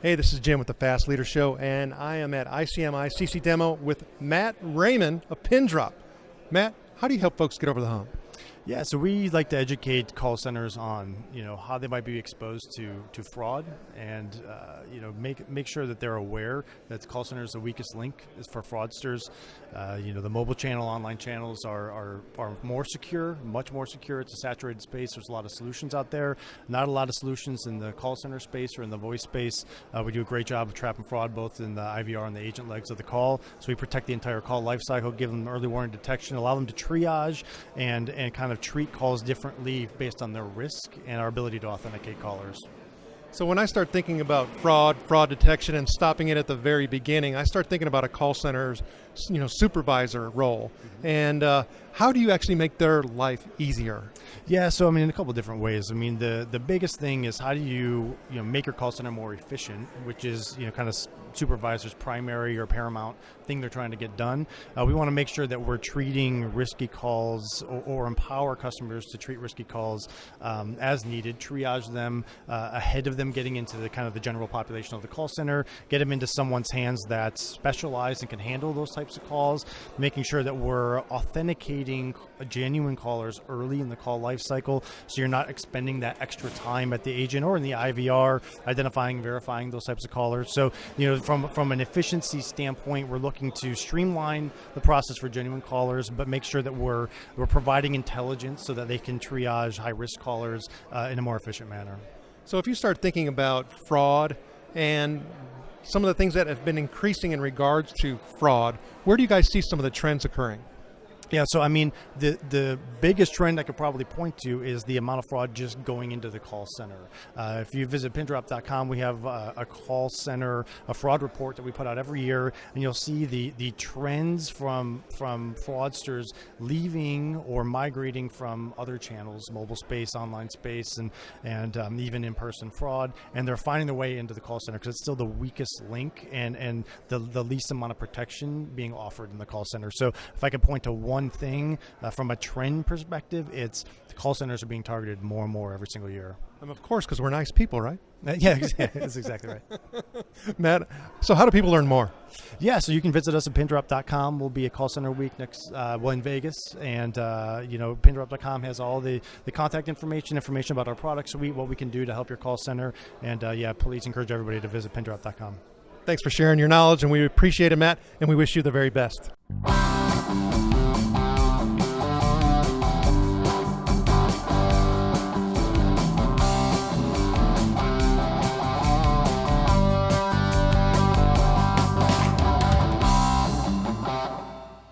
Hey, this is Jim with the Fast Leader Show, and I am at ICMI CC Demo with Matt Raymond of Pindrop. Matt, how do you help folks get over the hump? Yeah, so we like to educate call centers on how they might be exposed to fraud, and make sure that they're aware that call center is the weakest link is for fraudsters. The mobile channel, online channels are more secure, much more secure. It's a saturated space. There's a lot of solutions out there. Not a lot of solutions in the call center space or in the voice space. We do a great job of trapping fraud both in the IVR and the agent legs of the call. So we protect the entire call lifecycle, give them early warning detection, allow them to triage and kind of treat calls differently based on their risk and our ability to authenticate callers. So when I start thinking about fraud detection and stopping it at the very beginning, I start thinking about a call center's supervisor role. Mm-hmm. And how do you actually make their life easier? Yeah, so in a couple of different ways. The biggest thing is how do you make your call center more efficient, which is kind of supervisor's primary or paramount thing they're trying to get done. We want to make sure that we're treating risky calls or empower customers to treat risky calls as needed, triage them ahead of them getting into the kind of the general population of the call center, get them into someone's hands that's specialized and can handle those types of calls, making sure that we're authenticating genuine callers early in the call life cycle, so you're not expending that extra time at the agent or in the IVR identifying, verifying those types of callers. So from an efficiency standpoint, we're looking to streamline the process for genuine callers, but make sure that we're providing intelligence so that they can triage high risk callers in a more efficient manner. So if you start thinking about fraud and some of the things that have been increasing in regards to fraud, where do you guys see some of the trends occurring? Yeah, so the biggest trend I could probably point to is the amount of fraud just going into the call center. If you visit Pindrop.com, we have a call center, a fraud report that we put out every year, and you'll see the trends from fraudsters leaving or migrating from other channels, mobile space, online space, and even in-person fraud, and they're finding their way into the call center because it's still the weakest link and the least amount of protection being offered in the call center. So if I could point to one thing from a trend perspective, it's the call centers are being targeted more and more every single year. Of course, because we're nice people, right? Yeah, that's exactly right. Matt, so how do people learn more? Yeah, so you can visit us at Pindrop.com. We'll be at Call Center Week next, in Vegas, and Pindrop.com has all the contact information about our product suite, what we can do to help your call center, and please encourage everybody to visit Pindrop.com. Thanks for sharing your knowledge, and we appreciate it, Matt, and we wish you the very best.